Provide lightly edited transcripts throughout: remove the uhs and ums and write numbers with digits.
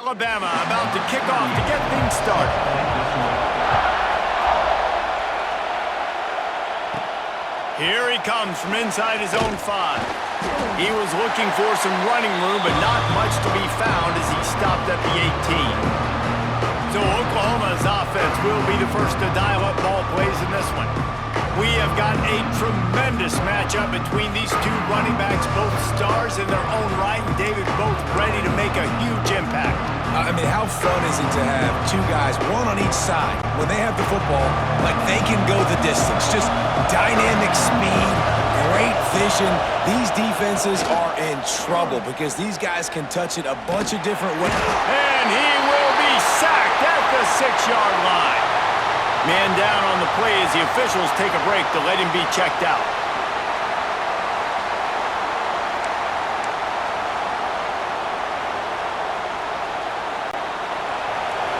Alabama about to kick off to get things started. Here he comes from inside his own 5. He was looking for some running room, but not much to be found as he stopped at the 18. So Oklahoma's offense will be the first to dial up ball plays in this one. We have got a tremendous matchup between these two running backs, both stars in their own right, and David, both ready to make a huge impact. I mean, how fun is it to have two guys, one on each side, when they have the football, like they can go the distance. Just dynamic speed, great vision. These defenses are in trouble because these guys can touch it a bunch of different ways. And he will be sacked at the 6-yard line. Man down on the play as the officials take a break to let him be checked out.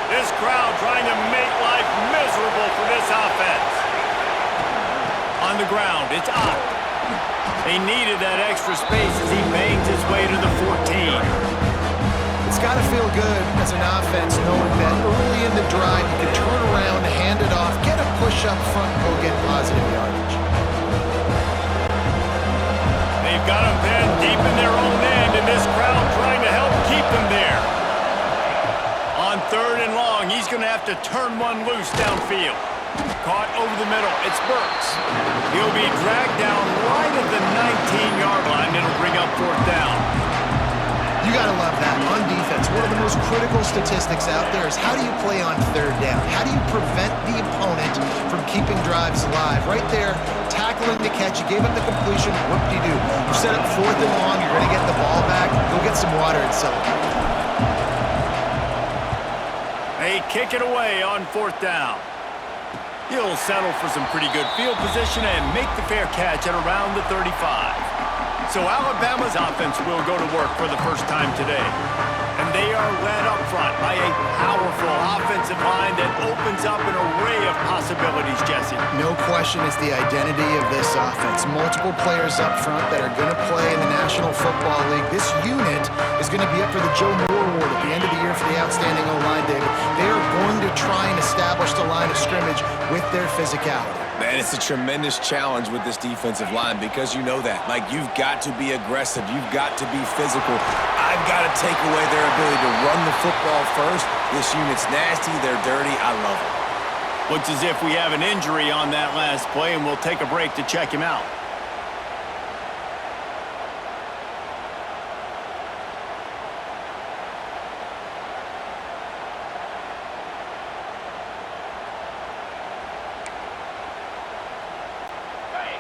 This crowd trying to make life miserable for this offense. On the ground, it's Ott. They needed that extra space as he bangs his way to the 14. It's got to feel good as an offense knowing that early in the drive you can turn around, hand it off, get a push up front, and go get positive yardage. They've got him pinned deep in their own end, and this crowd trying to help keep them there. On 3rd and long, he's going to have to turn one loose downfield. Caught over the middle. It's Burks. He'll be dragged down right at the 19-yard line. It'll bring up 4th down. You got to love that. On defense, one of the most critical statistics out there is how do you play on 3rd down? How do you prevent the opponent from keeping drives alive? Right there, tackling the catch. You gave up the completion. Whoop-de-doo. You set up 4th and long. You're going to get the ball back. Go get some water and celebrate. They kick it away on 4th down. He'll settle for some pretty good field position and make the fair catch at around the 35. So Alabama's offense will go to work for the first time today. And they are led up front by a powerful offensive line that opens up an array of possibilities, Jesse. No question it's the identity of this offense. Multiple players up front that are going to play in the National Football League. This unit is going to be up for the Joe Moore Award at the end of the year for the outstanding O-line, David. They are going to try and establish the line of scrimmage with their physicality. Man, it's a tremendous challenge with this defensive line because you know that. Like, you've got to be aggressive. You've got to be physical. I've got to take away their ability to run the football first. This unit's nasty. They're dirty. I love it. Looks as if we have an injury on that last play, and we'll take a break to check him out.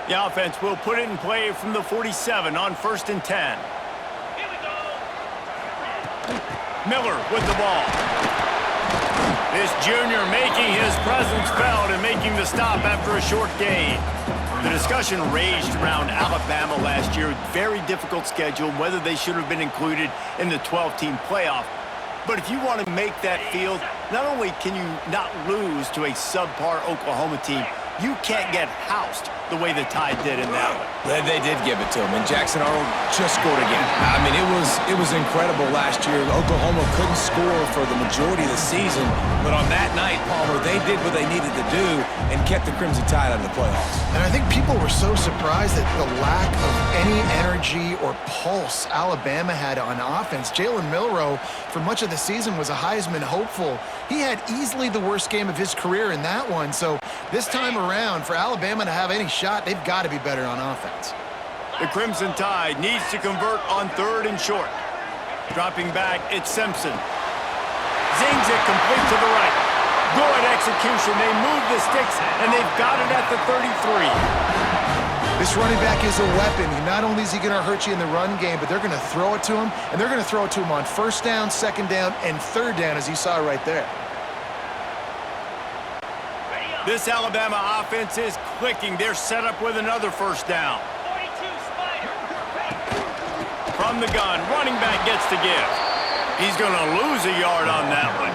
The offense will put it in play from the 47 on 1st and 10. Here we go. Miller with the ball. This junior making his presence felt and making the stop after a short gain. The discussion raged around Alabama last year. Very difficult schedule, whether they should have been included in the 12-team playoff. But if you want to make that field, not only can you not lose to a subpar Oklahoma team, you can't get housed the way the Tide did in that one. They did give it to him, and Jackson Arnold just scored again. I mean, it was incredible last year. Oklahoma couldn't score for the majority of the season, but on that night, Palmer, they did what they needed to do and kept the Crimson Tide out of the playoffs. And I think people were so surprised at the lack of any energy or pulse Alabama had on offense. Jalen Milroe, for much of the season, was a Heisman hopeful. He had easily the worst game of his career in that one, so this time around, for Alabama to have any shot, they've got to be better on offense. The Crimson Tide needs to convert on 3rd and short. Dropping back, it's Simpson. Zings it complete to the right. Good execution. They move the sticks, and they've got it at the 33. This running back is a weapon. Not only is he going to hurt you in the run game, but they're going to throw it to him, and they're going to throw it to him on 1st down, 2nd down, and 3rd down, as you saw right there. This Alabama offense is clicking. They're set up with another 1st down. From the gun, running back gets the give. He's going to lose a yard on that one.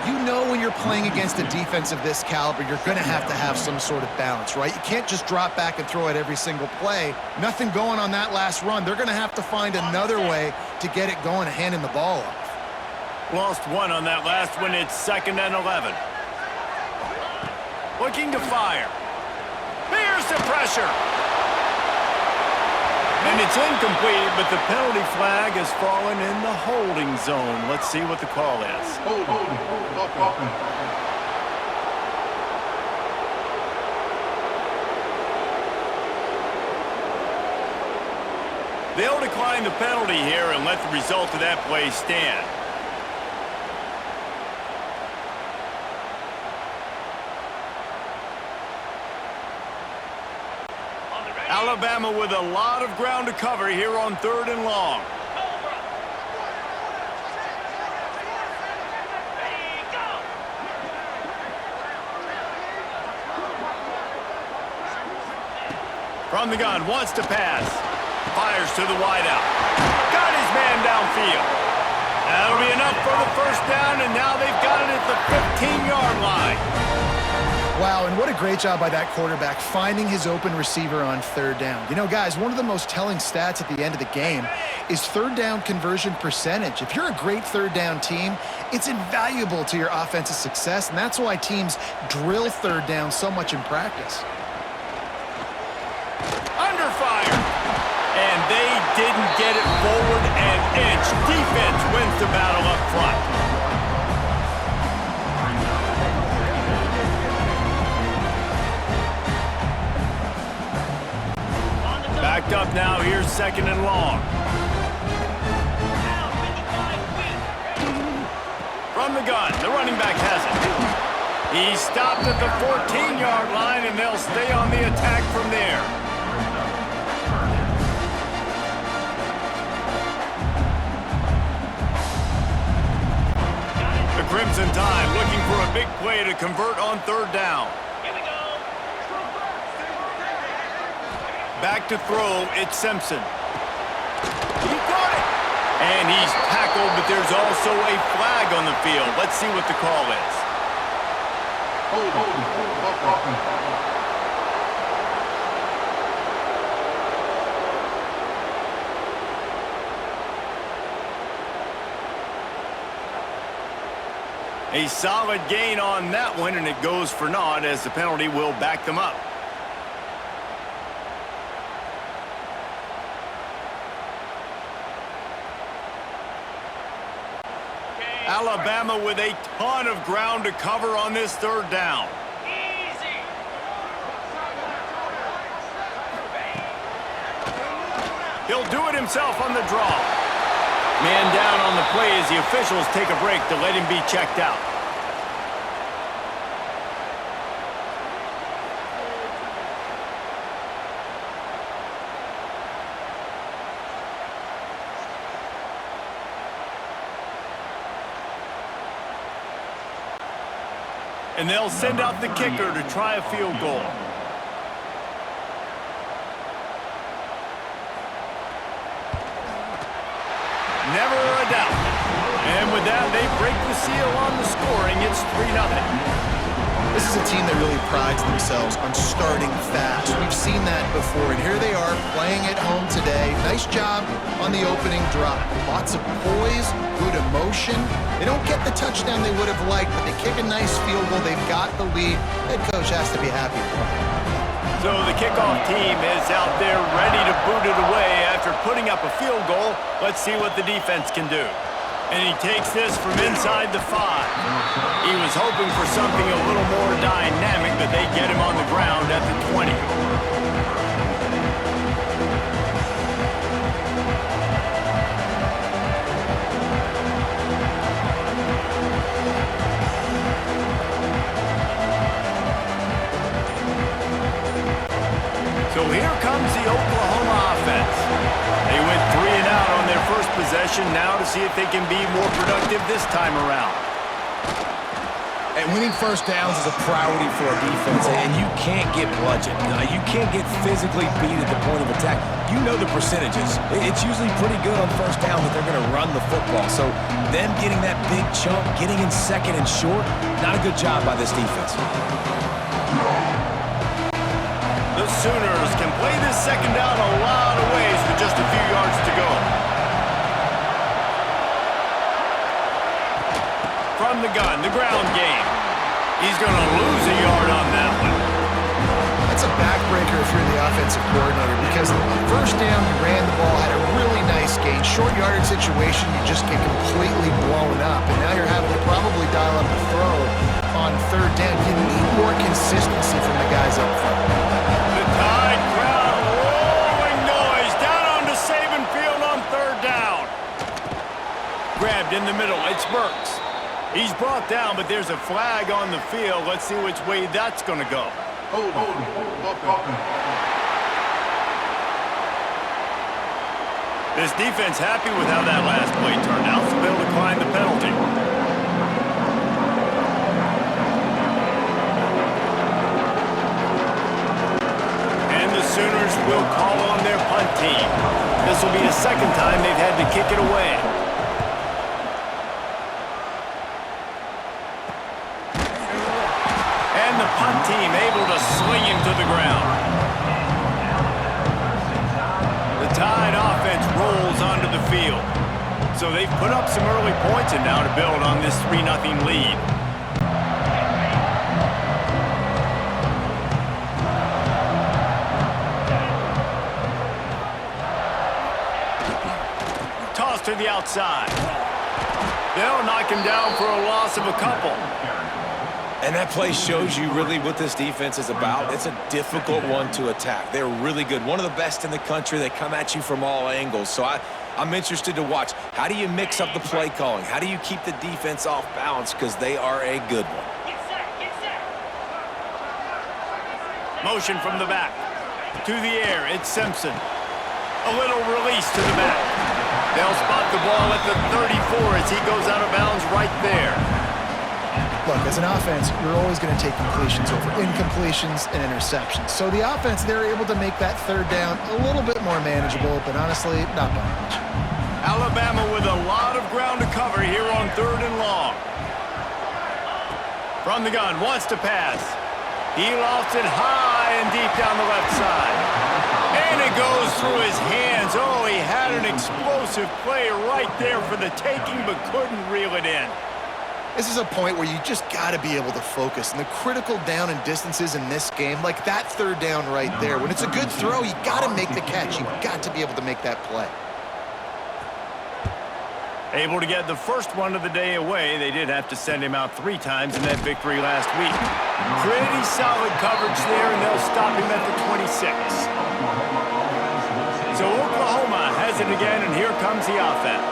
You know when you're playing against a defense of this caliber, you're going to have some sort of balance, right? You can't just drop back and throw it every single play. Nothing going on that last run. They're going to have to find another way to get it going and handing the ball off. Lost one on that last one. It's 2nd and 11. Looking to fire. Here's the pressure. And it's incomplete, but the penalty flag has fallen in the holding zone. Let's see what the call is. They'll decline the penalty here and let the result of that play stand. Alabama with a lot of ground to cover here on 3rd and long. From the gun, wants to pass. Fires to the wideout. Got his man downfield. That'll be enough for the first down, and now they've got it at the 15-yard line. Wow, and what a great job by that quarterback finding his open receiver on 3rd down. You know, guys, one of the most telling stats at the end of the game is 3rd down conversion percentage. If you're a great 3rd down team, it's invaluable to your offensive success, and that's why teams drill 3rd down so much in practice. Under fire. And they didn't get it forward an inch. Defense wins the battle up front. Backed up now, here's 2nd and long. From the gun, the running back has it. He stopped at the 14-yard line, and they'll stay on the attack from there. The Crimson Tide looking for a big play to convert on 3rd down. Back to throw, it's Simpson. He got it! And he's tackled, but there's also a flag on the field. Let's see what the call is. A solid gain on that one, and it goes for naught as the penalty will back them up. Alabama with a ton of ground to cover on this 3rd down. He'll do it himself on the draw. Man down on the play as the officials take a break to let him be checked out. And they'll send out the kicker to try a field goal. Never a doubt. And with that, they break the seal on the scoring. It's 3-0. This is a team that really prides themselves on starting fast. We've seen that before, and here they are playing at home today. Nice job on the opening drive. Lots of poise, good emotion. They don't get the touchdown they would have liked, but they kick a nice field goal. They've got the lead. Head coach has to be happy for them. So the kickoff team is out there ready to boot it away after putting up a field goal. Let's see what the defense can do. And he takes this from inside the 5. He was hoping for something a little more dynamic, but they get him on the ground at the 20. So here comes the Oklahoma offense. They went 3 and out on their first possession, now to see if they can be more productive this time around. And winning first downs is a priority for a defense, and you can't get bludgeoned. You can't get physically beat at the point of attack. You know the percentages. It's usually pretty good on first down that they're going to run the football. So them getting that big chunk, getting in 2nd and short, not a good job by this defense. The Sooners can play this 2nd down a lot of ways with just a few yards to go. from the gun, the ground game. He's going to lose a yard on that one. That's a backbreaker if you're the offensive coordinator, because first down, you ran the ball, had a really nice gain. Short yardage situation, you just get completely blown up, and now you're having to probably dial up a throw on third down. You need more consistency from the guys up front. The Tide crowd rolling noise down onto Saban Field on third down. Grabbed in the middle, it's Burks. He's brought down, but there's a flag on the field. Let's see which way that's going to go. This defense happy with how that last play turned out, so they'll decline the penalty. And the Sooners will call on their punt team. This will be the second time they've had to kick it away. And the punt team able to sling him to the ground. The Tide offense rolls onto the field. So they've put up some early points and now to build on this 3-0 lead. Toss to the outside. They'll knock him down for a loss of a couple. And that play shows you really what this defense is about. It's a difficult one to attack. They're really good. One of the best in the country. They come at you from all angles. So I'm interested to watch. How do you mix up the play calling? How do you keep the defense off balance? Because they are a good one. Motion from the back. To the air, it's Simpson. A little release to the back. They'll spot the ball at the 34 as he goes out of bounds right there. Look, as an offense, you're always going to take completions over incompletions and interceptions. So the offense, they're able to make that third down a little bit more manageable, but honestly, not by much. Alabama with a lot of ground to cover here on third and long. From the gun, wants to pass. He lofts it high and deep down the left side. And it goes through his hands. Oh, he had an explosive play right there for the taking, but couldn't reel it in. This is a point where you just got to be able to focus. And the critical down and distances in this game, like that third down right there, when it's a good throw, you got to make the catch. You've got to be able to make that play. Able to get the first one of the day away. They did have to send him out 3 times in that victory last week. Pretty solid coverage there, and they'll stop him at the 26. So Oklahoma has it again, and here comes the offense.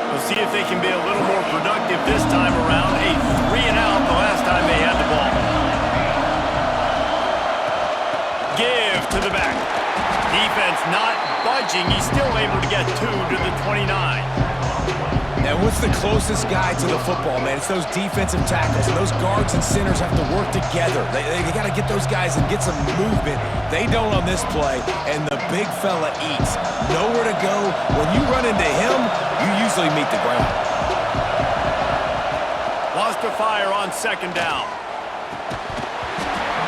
We'll see if they can be a little more productive this time around. A 3-and-out the last time they had the ball. Give to the back. Defense not budging. He's still able to get 2 to the 29. And what's the closest guy to the football, man? It's those defensive tackles. And those guards and centers have to work together. They got to get those guys and get some movement. They don't on this play, and the big fella eats. Nowhere to go. When you run into him, you usually meet the ground. Lost to fire on second down.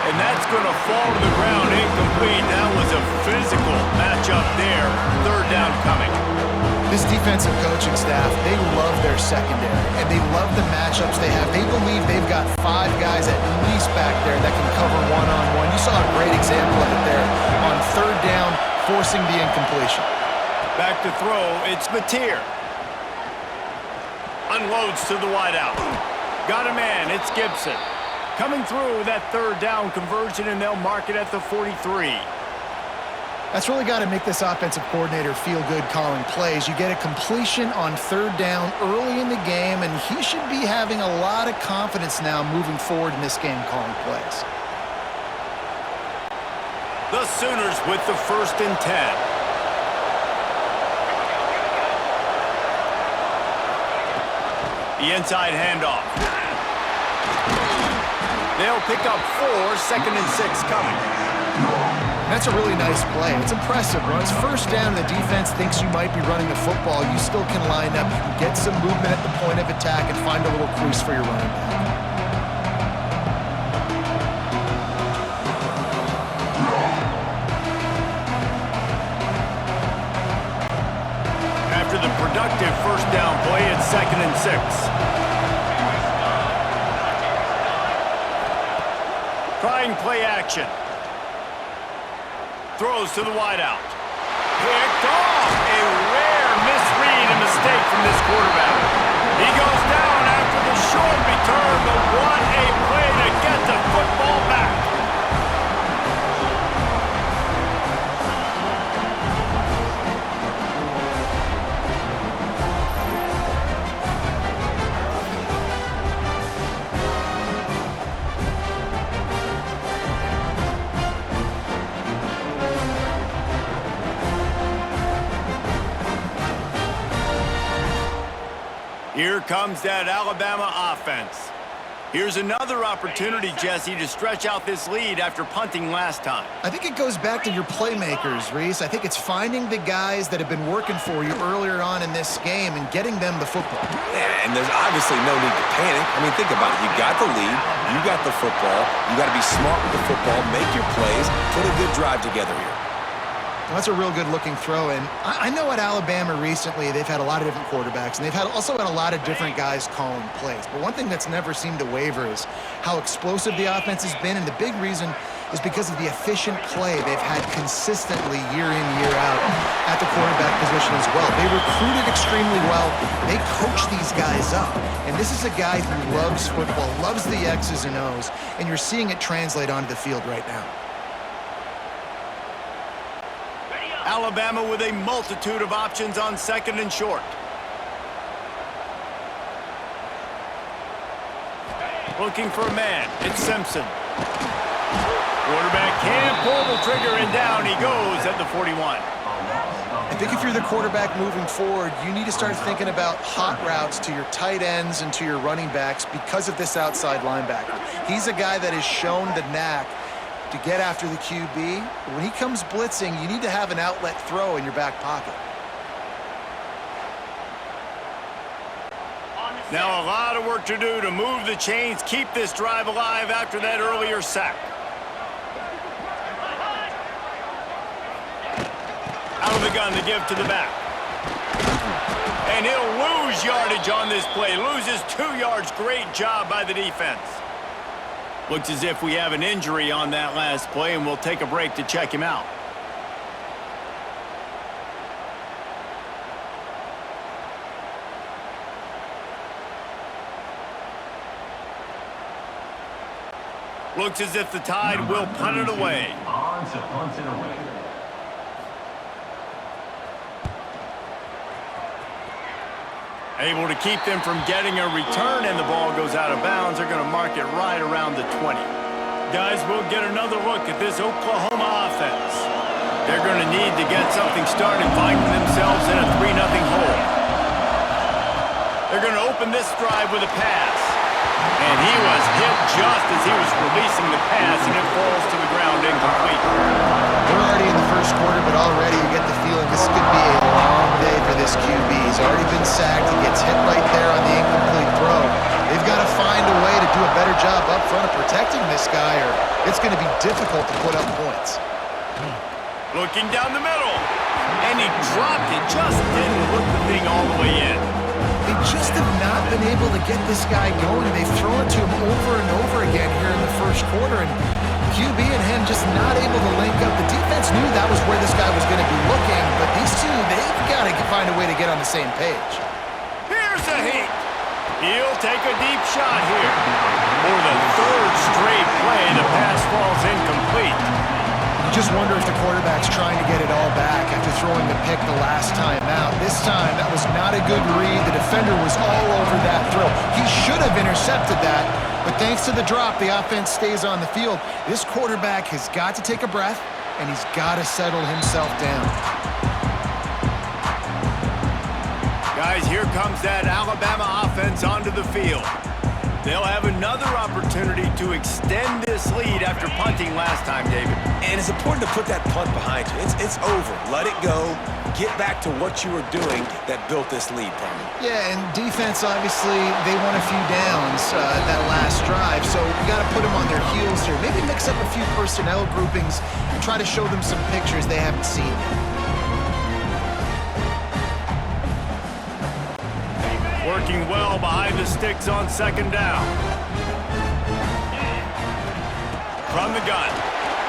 And that's going to fall to the ground incomplete. That was a physical matchup there. Third down coming. This defensive coaching staff, they love their secondary, and they love the matchups they have. They believe they've got 5 guys at least back there that can cover one-on-one. You saw a great example of it there on third down, forcing the incompletion. Back to throw, it's Mateer. Unloads to the wideout. Got a man, it's Gibson. Coming through that third down conversion, and they'll mark it at the 43. That's really got to make this offensive coordinator feel good calling plays. You get a completion on third down early in the game, and he should be having a lot of confidence now moving forward in this game calling plays. The Sooners with the 1st and 10. The inside handoff. They'll pick up 4, 2nd and 6 coming. That's a really nice play. It's impressive. When it's first down, the defense thinks you might be running the football. You still can line up. You can get some movement at the point of attack and find a little crease for your running back. After the productive first down play, it's 2nd and 6. Trying play action. Throws to the wideout. Picked off. A rare misread and mistake from this quarterback. He goes down after the short return, but what a play to get the football back. Here comes that Alabama offense. Here's another opportunity, Jesse, to stretch out this lead after punting last time. I think it goes back to your playmakers, Reese. I think it's finding the guys that have been working for you earlier on in this game and getting them the football. Yeah, and there's obviously no need to panic. I mean, think about it. You got the lead. You got the football. You got to be smart with the football, make your plays, put a good drive together here. Well, that's a real good-looking throw, and I know at Alabama recently they've had a lot of different quarterbacks, and they've also had a lot of different guys calling plays. But one thing that's never seemed to waver is how explosive the offense has been, and the big reason is because of the efficient play they've had consistently year in, year out at the quarterback position as well. They recruited extremely well. They coach these guys up, and this is a guy who loves football, loves the X's and O's, and you're seeing it translate onto the field right now. Alabama with a multitude of options on second and short. Looking for a man. It's Simpson. Quarterback can't pull the trigger, and down he goes at the 41. I think if you're the quarterback moving forward, you need to start thinking about hot routes to your tight ends and to your running backs because of this outside linebacker. He's a guy that has shown the knack to get after the QB. But when he comes blitzing, you need to have an outlet throw in your back pocket. Now a lot of work to do to move the chains, keep this drive alive after that earlier sack. Out of the gun to give to the back. And he'll lose yardage on this play. Loses 2 yards. Great job by the defense. Looks as if we have an injury on that last play, and we'll take a break to check him out. Looks as if the Tide will punt it away. On to punt it away. Able to keep them from getting a return, and the ball goes out of bounds. They're going to mark it right around the 20. Guys, we'll get another look at this Oklahoma offense. They're going to need to get something started, finding themselves in a 3-0 hole. They're going to open this drive with a pass. And he was hit just as he was releasing the pass, and it falls to the ground incomplete. We're already in the first quarter, but already you get the feeling this could be a long day for this QB. He's already been sacked. He gets hit right there on the incomplete throw. They've got to find a way to do a better job up front of protecting this guy, or it's going to be difficult to put up points. Looking down the middle, and he dropped it. Just didn't look the thing all the way in. They just have not been able to get this guy going. They've thrown it to him over and over again here in the first quarter, and QB and him just not able to link up. The defense knew that was where this guy was going to be looking, but these two, they've got to find a way to get on the same page. Here's a heat. He'll take a deep shot here. For the third straight play, the pass falls incomplete. You just wonder if the quarterback's trying to get it all back after throwing the pick the last time out. This time, that was not a good read. The defender was all over that throw. He should have intercepted that, but thanks to the drop, the offense stays on the field. This quarterback has got to take a breath, and he's got to settle himself down. Guys, here comes that Alabama offense onto the field. They'll have another opportunity to extend this lead after punting last time, David. And it's important to put that punt behind you. It's over. Let it go. Get back to what you were doing that built this lead, Palmer. Yeah, and defense, obviously, they won a few downs that last drive, so you got to put them on their heels here. Maybe mix up a few personnel groupings and try to show them some pictures they haven't seen yet. Working well behind the sticks on second down. From the gun.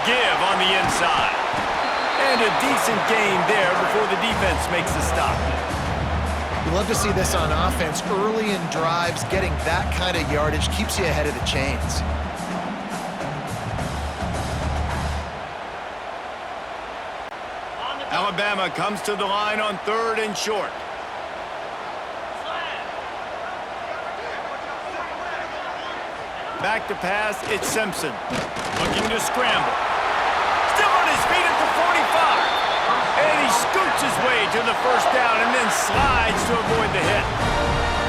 Give on the inside. And a decent gain there before the defense makes the stop. You love to see this on offense. Early in drives, getting that kind of yardage keeps you ahead of the chains. Alabama comes to the line on 3rd and short. Back to pass, it's Simpson. Looking to scramble. Still on his feet at the 45. And he scoots his way to the first down and then slides to avoid the hit.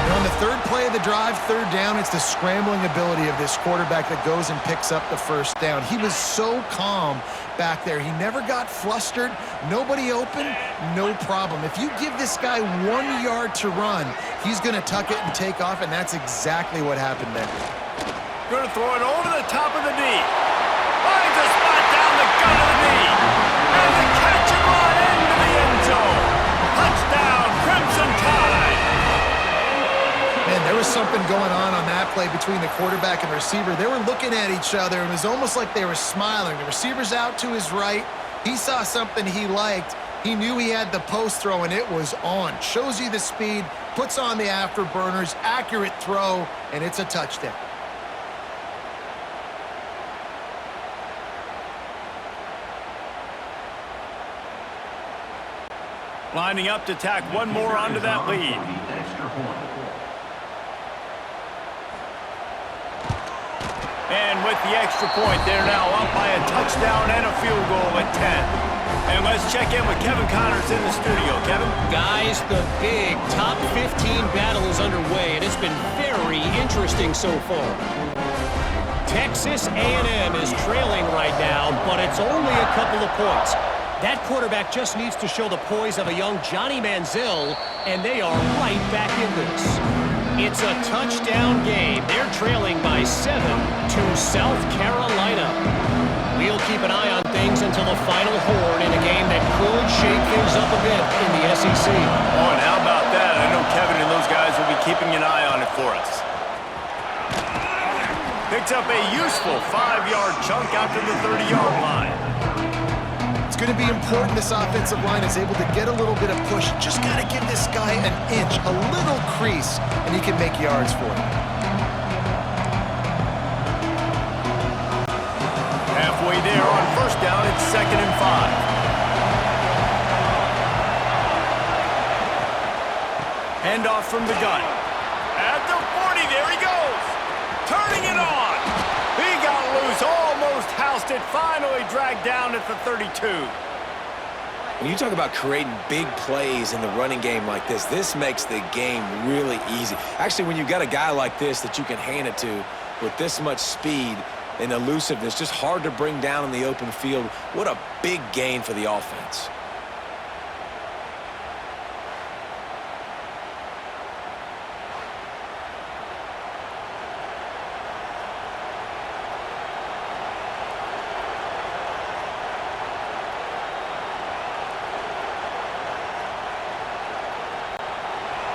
And on the 3rd play of the drive, 3rd down, it's the scrambling ability of this quarterback that goes and picks up the first down. He was so calm back there. He never got flustered. Nobody open, no problem. If you give this guy 1 yard to run, he's going to tuck it and take off, and that's exactly what happened there. Going to throw it over the top of the knee. Finds a spot down the gut of the knee. And the catch and run into the end zone. Touchdown, Crimson Tide. Man, there was something going on that play between the quarterback and the receiver. They were looking at each other. It was almost like they were smiling. The receiver's out to his right. He saw something he liked. He knew he had the post throw, and it was on. Shows you the speed, puts on the afterburners, accurate throw, and it's a touchdown. Lining up to tack one more onto that lead. And with the extra point, they're now up by a touchdown and a field goal at 10. And let's check in with Kevin Connors in the studio. Kevin? Guys, the big top 15 battle is underway, and it's been very interesting so far. Texas A&M is trailing right now, but it's only a couple of points. That quarterback just needs to show the poise of a young Johnny Manziel, and they are right back in this. It's a touchdown game. They're trailing by 7 to South Carolina. We'll keep an eye on things until the final horn in a game that could shake things up a bit in the SEC. Oh, and how about that? I know Kevin and those guys will be keeping an eye on it for us. Picks up a useful 5-yard chunk out to the 30-yard line. It's going to be important this offensive line is able to get a little bit of push. Just got to give this guy an inch, a little crease, and he can make yards for it. Halfway there on first down, it's 2nd and 5. Handoff from the gun. At the 40, there he goes. Turning it on. He got loose, almost housed it, finally dragged down at the 32. When you talk about creating big plays in the running game like this makes the game really easy. Actually, when you've got a guy like this that you can hand it to with this much speed and elusiveness, just hard to bring down in the open field, what a big gain for the offense.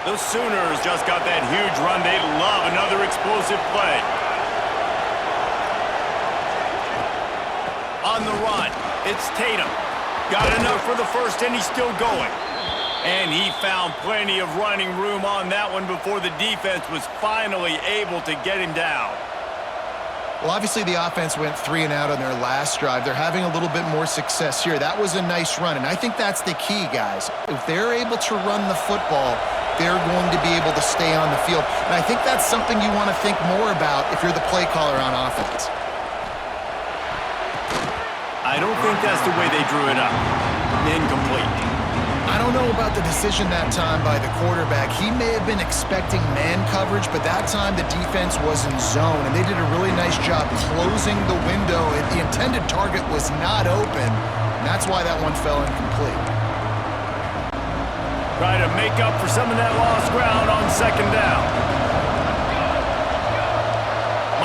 The Sooners just got that huge run. They love another explosive play. On the run, it's Tatum. Got enough for the first, and he's still going. And he found plenty of running room on that one before the defense was finally able to get him down. Well, obviously the offense went 3 and out on their last drive. They're having a little bit more success here. That was a nice run, and I think that's the key, guys. If they're able to run the football, they're going to be able to stay on the field. And I think that's something you want to think more about if you're the play caller on offense. I don't think that's the way they drew it up. Incomplete. I don't know about the decision that time by the quarterback. He may have been expecting man coverage, but that time the defense was in zone, and they did a really nice job closing the window. The intended target was not open, and that's why that one fell incomplete. Try to make up for some of that lost ground on 2nd down.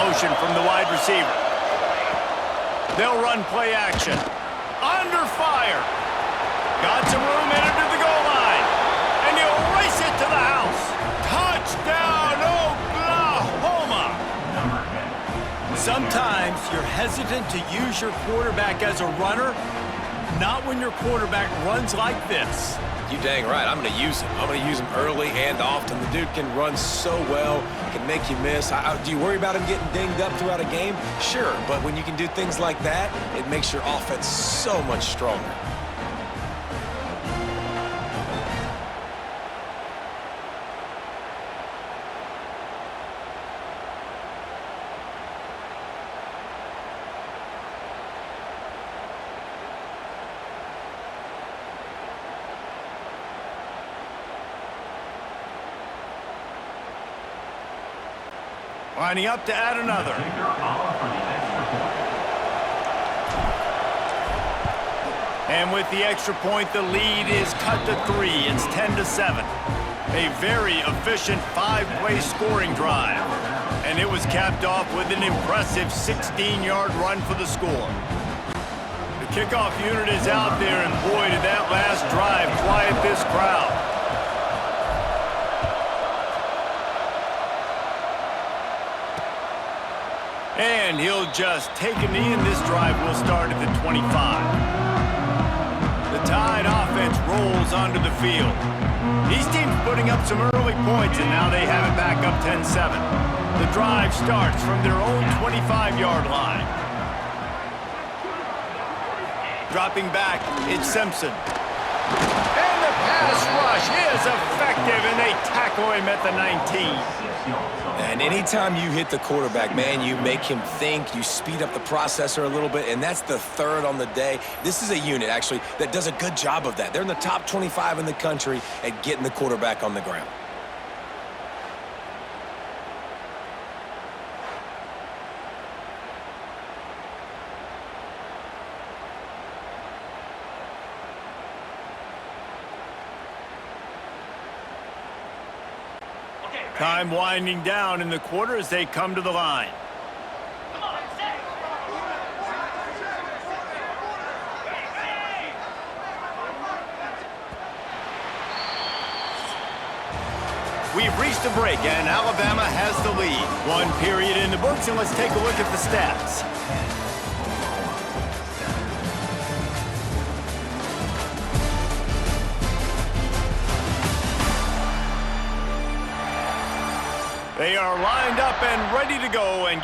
Motion from the wide receiver. They'll run play action. Under fire. Got some room headed to the goal line. And he'll race it to the house. Touchdown, Oklahoma. Sometimes you're hesitant to use your quarterback as a runner, not when your quarterback runs like this. You dang right. I'm going to use him. I'm going to use him early and often. The dude can run so well, can make you miss. Do you worry about him getting dinged up throughout a game? Sure, but when you can do things like that, it makes your offense so much stronger. Lining up to add another. And with the extra point, the lead is cut to 3. It's 10-7. A very efficient 5-play scoring drive. And it was capped off with an impressive 16-yard run for the score. The kickoff unit is out there, and boy, did that last drive quiet this crowd. And he'll just take a knee, and this drive will start at the 25. The Tide offense rolls onto the field. These teams putting up some early points, and now they have it back up 10-7. The drive starts from their own 25-yard line. Dropping back, it's Simpson. And the pass rush is effective, and they tackle him at the 19. And anytime you hit the quarterback, man, you make him think, you speed up the processor a little bit, and that's the third on the day. This is a unit, actually, that does a good job of that. They're in the top 25 in the country at getting the quarterback on the ground. Time winding down in the quarter as they come to the line. We've reached a break, and Alabama has the lead. 1 period in the books, and let's take a look at the stats. They are lined up and ready to go, and